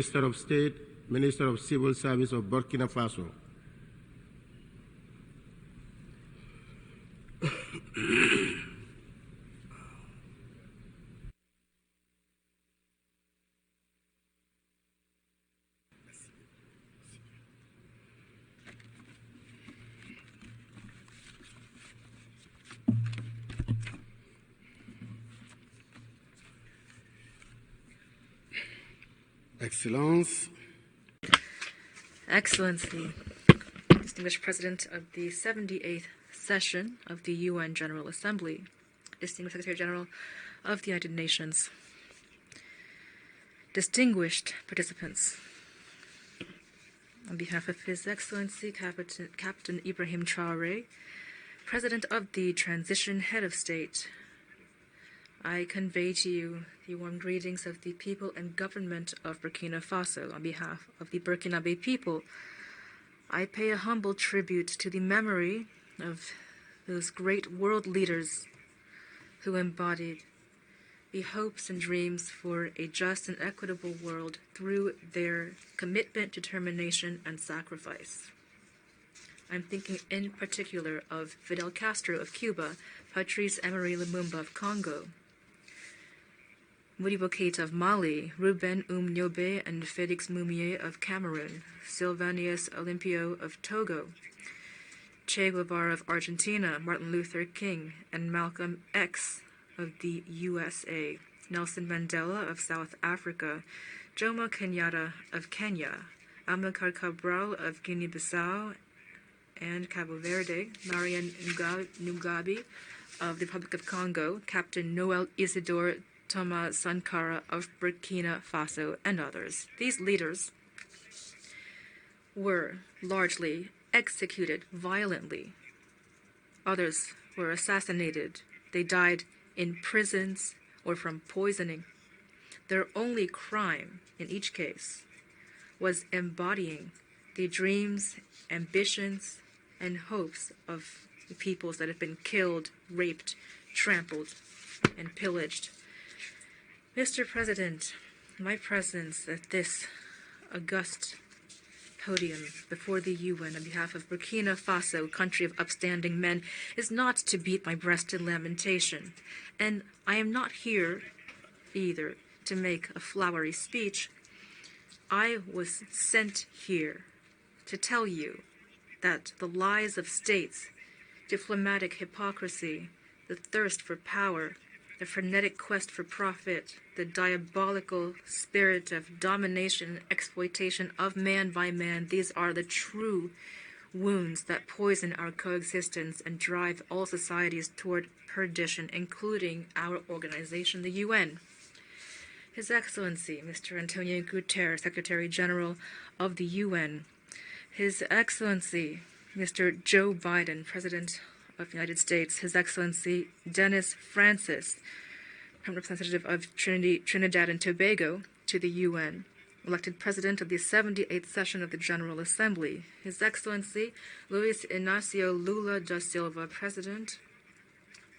Minister of State, Minister of Civil Service of Burkina Faso. Excellence. Excellency, distinguished President of the 78th session of the UN General Assembly, distinguished Secretary General of the United Nations, distinguished participants, on behalf of His Excellency Captain Ibrahim Traore, President of the Transition Head of State, I convey to you the warm greetings of the people and government of Burkina Faso. On behalf of the Burkinabe people, I pay a humble tribute to the memory of those great world leaders who embodied the hopes and dreams for a just and equitable world through their commitment, determination, and sacrifice. I'm thinking in particular of Fidel Castro of Cuba, Patrice Emery Lumumba of Congo, Modibo Keïta of Mali, Ruben Nyobe and Félix Moumié of Cameroon, Sylvanus Olympio of Togo, Che Guevara of Argentina, Martin Luther King, and Malcolm X of the USA, Nelson Mandela of South Africa, Jomo Kenyatta of Kenya, Amilcar Cabral of Guinea-Bissau and Cabo Verde, Marian Mugabe of the Republic of Congo, Captain Noel Isidore Thomas Sankara of Burkina Faso, and others. These leaders were largely executed violently. Others were assassinated. They died in prisons or from poisoning. Their only crime in each case was embodying the dreams, ambitions, and hopes of the peoples that have been killed, raped, trampled, and pillaged. Mr. President, my presence at this august podium before the UN on behalf of Burkina Faso, country of upstanding men, is not to beat my breast in lamentation, and I am not here either to make a flowery speech. I was sent here to tell you that the lies of states, diplomatic hypocrisy, the thirst for power, the frenetic quest for profit, the diabolical spirit of domination and exploitation of man by man, these are the true wounds that poison our coexistence and drive all societies toward perdition, including our organization, the UN. His Excellency, Mr. Antonio Guterres, Secretary General of the UN, His Excellency, Mr. Joe Biden, President of the United States, His Excellency Dennis Francis, Representative of Trinidad and Tobago to the UN, elected President of the 78th session of the General Assembly, His Excellency Luis Inácio Lula da Silva, President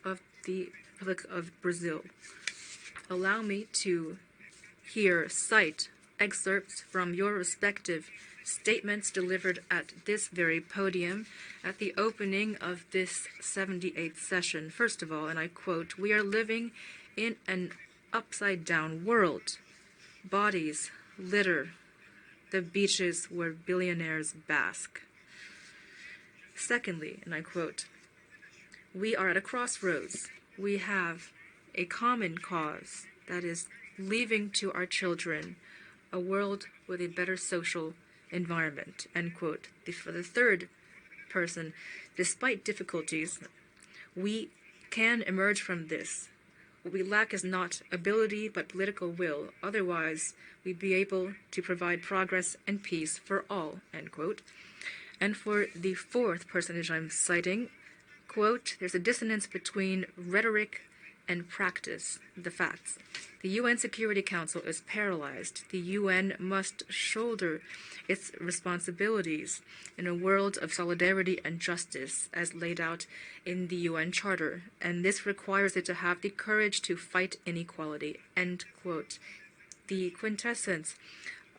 of the Republic of Brazil. Allow me to here cite excerpts from your respective statements delivered at this very podium at the opening of this 78th session. First of all, and I quote, "We are living in an upside-down world. Bodies litter the beaches where billionaires bask." Secondly, and I quote, "We are at a crossroads. We have a common cause, that is, leaving to our children a world with a better social environment," end quote. For the third person, despite difficulties, we can emerge from this. What we lack is not ability, but political will. Otherwise, we'd be able to provide progress and peace for all, end quote. And for the fourth personage I'm citing, quote, "There's a dissonance between rhetoric and practice, the facts. The UN Security Council is paralyzed. The UN must shoulder its responsibilities in a world of solidarity and justice as laid out in the UN Charter, and this requires it to have the courage to fight inequality," end quote. The quintessence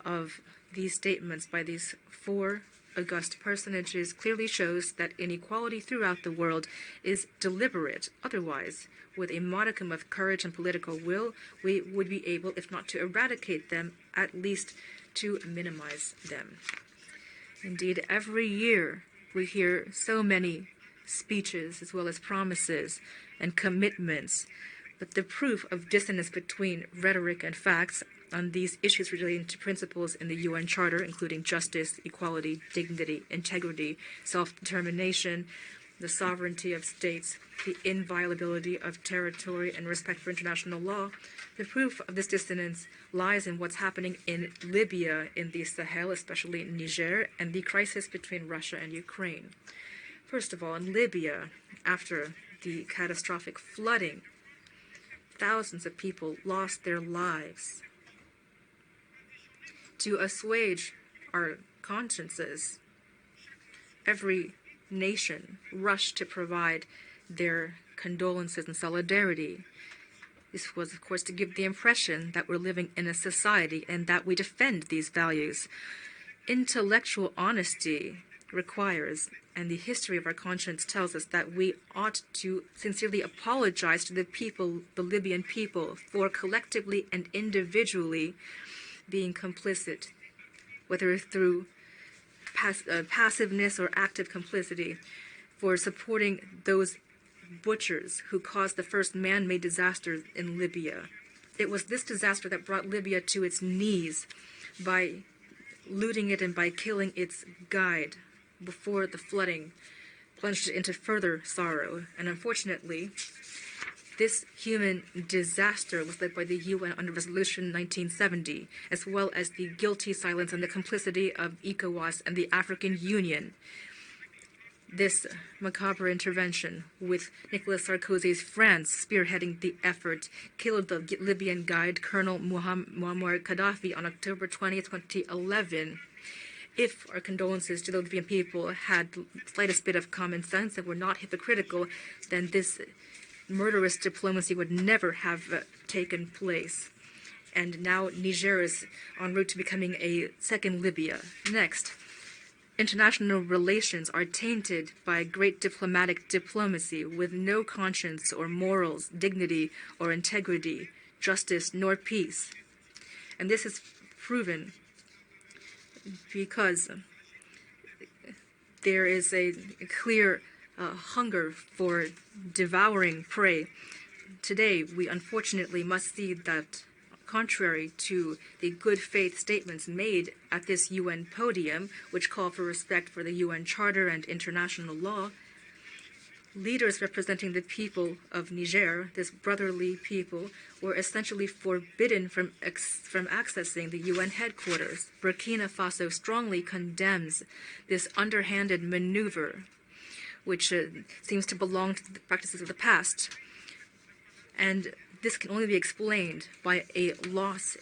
of these statements by these four august personages clearly shows that inequality throughout the world is deliberate. Otherwise, with a modicum of courage and political will, we would be able, if not to eradicate them, at least to minimize them. Indeed, every year we hear so many speeches as well as promises and commitments, but the proof of dissonance between rhetoric and facts on these issues relating to principles in the UN Charter, including justice, equality, dignity, integrity, self-determination, the sovereignty of states, the inviolability of territory, and respect for international law. The proof of this dissonance lies in what's happening in Libya, in the Sahel, especially in Niger, and the crisis between Russia and Ukraine. First of all, in Libya, after the catastrophic flooding, thousands of people lost their lives. To assuage our consciences, every nation rushed to provide their condolences and solidarity. This was, of course, to give the impression that we're living in a society and that we defend these values. Intellectual honesty requires, and the history of our conscience tells us, that we ought to sincerely apologize to the people, the Libyan people, for collectively and individually being complicit, whether through passiveness or active complicity, for supporting those butchers who caused the first man-made disaster in Libya. It was this disaster that brought Libya to its knees by looting it and by killing its guide before the flooding plunged it into further sorrow. And unfortunately, this human disaster was led by the UN under Resolution 1970, as well as the guilty silence and the complicity of ECOWAS and the African Union. This macabre intervention, with Nicolas Sarkozy's France spearheading the effort, killed the Libyan guide Colonel Muammar Gaddafi on October 20, 2011. If our condolences to the Libyan people had the slightest bit of common sense and were not hypocritical, then this murderous diplomacy would never have taken place. And now Niger is en route to becoming a second Libya. Next, international relations are tainted by great diplomacy with no conscience or morals, dignity or integrity, justice nor peace. And this is proven because there is a clear hunger for devouring prey. Today, we unfortunately must see that, contrary to the good faith statements made at this UN podium, which call for respect for the UN Charter and international law, leaders representing the people of Niger, this brotherly people, were essentially forbidden from accessing the UN headquarters. Burkina Faso strongly condemns this underhanded maneuver, which seems to belong to the practices of the past. And this can only be explained by a loss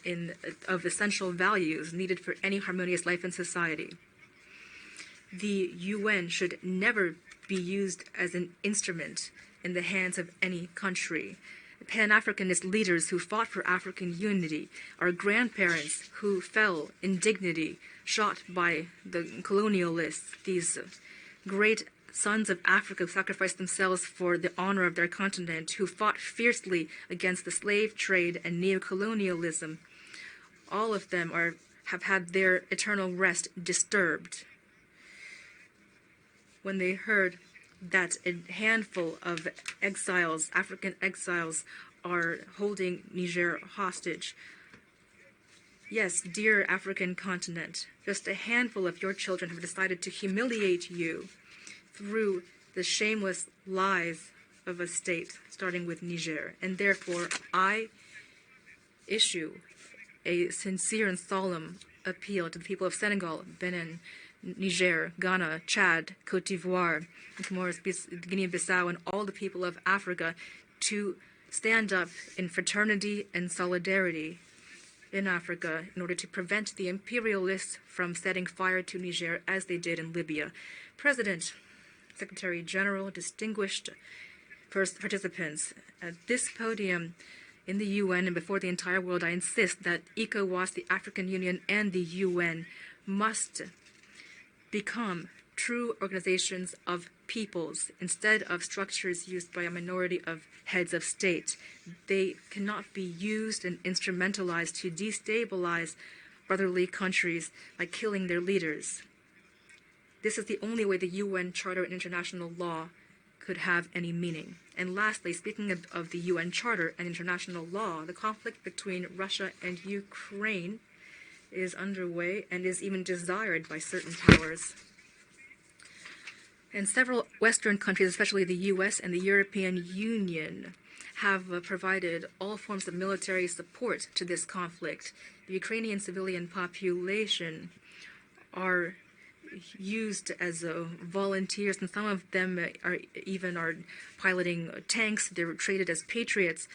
of essential values needed for any harmonious life in society. The UN should never be used as an instrument in the hands of any country. Pan-Africanist leaders who fought for African unity, our grandparents who fell in dignity, shot by the colonialists, these great sons of Africa who sacrificed themselves for the honor of their continent, who fought fiercely against the slave trade and neocolonialism. All of them have had their eternal rest disturbed when they heard that a handful of exiles, African exiles, are holding Niger hostage. Yes, dear African continent, just a handful of your children have decided to humiliate you through the shameless lies of a state, starting with Niger. And therefore, I issue a sincere and solemn appeal to the people of Senegal, Benin, Niger, Ghana, Chad, Cote d'Ivoire, Guinea-Bissau, and all the people of Africa to stand up in fraternity and solidarity in Africa in order to prevent the imperialists from setting fire to Niger as they did in Libya. President, Secretary General, distinguished participants, at this podium in the UN and before the entire world, I insist that ECOWAS, the African Union, and the UN must become true organizations of peoples instead of structures used by a minority of heads of state. They cannot be used and instrumentalized to destabilize brotherly countries by killing their leaders. This is the only way the UN Charter and international law could have any meaning. And lastly, speaking of the UN Charter and international law, the conflict between Russia and Ukraine is underway and is even desired by certain powers. And several Western countries, especially the US and the European Union, have provided all forms of military support to this conflict. The Ukrainian civilian population are used as volunteers, and some of them are piloting tanks. They're traded as patriots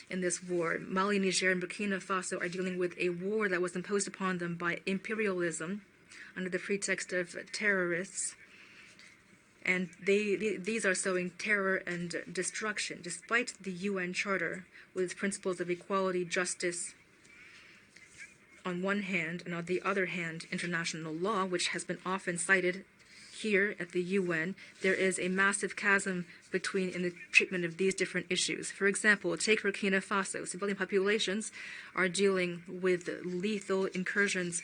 in this war. Mali, Niger, and Burkina Faso are dealing with a war that was imposed upon them by imperialism under the pretext of terrorists. And these are sowing terror and destruction, despite the UN Charter, with its principles of equality, justice, on one hand, and on the other hand, international law, which has been often cited here at the UN. There is a massive chasm in the treatment of these different issues. For example, take Burkina Faso. Civilian populations are dealing with lethal incursions,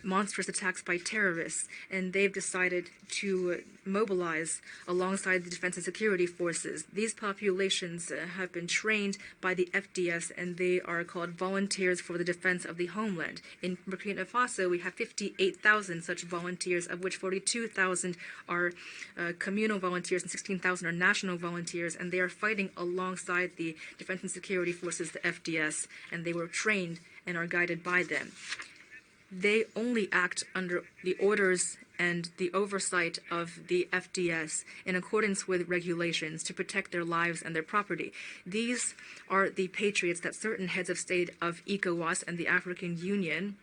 monstrous attacks by terrorists, and they've decided to mobilize alongside the defense and security forces. These populations have been trained by the FDS, and they are called volunteers for the defense of the homeland. In Burkina Faso, we have 58,000 such volunteers, of which 42,000 are communal volunteers and 16,000 are national volunteers, and they are fighting alongside the defense and security forces, the FDS, and they were trained and are guided by them. They only act under the orders and the oversight of the FDS in accordance with regulations to protect their lives and their property. These are the patriots that certain heads of state of ECOWAS and the African Union,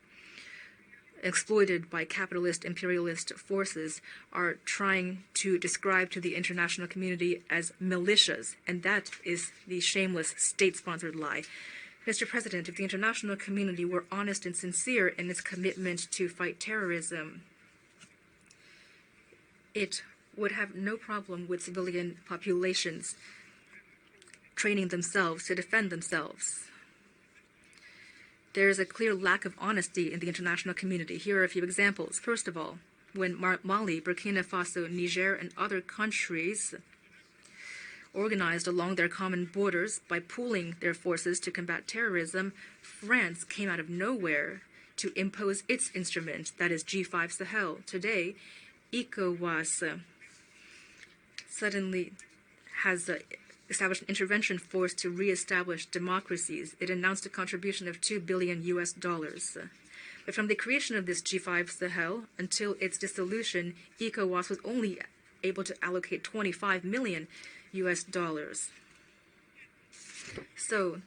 exploited by capitalist imperialist forces, are trying to describe to the international community as militias, and that is the shameless state-sponsored lie. Mr. President, if the international community were honest and sincere in its commitment to fight terrorism, it would have no problem with civilian populations training themselves to defend themselves. There is a clear lack of honesty in the international community. Here are a few examples. First of all, when Mali, Burkina Faso, Niger, and other countries organized along their common borders by pooling their forces to combat terrorism, France came out of nowhere to impose its instrument, that is G5 Sahel. Today, ECOWAS suddenly has established an intervention force to reestablish democracies. It announced a contribution of $2 billion. But from the creation of this G5 Sahel until its dissolution, ECOWAS was only able to allocate $25 million. So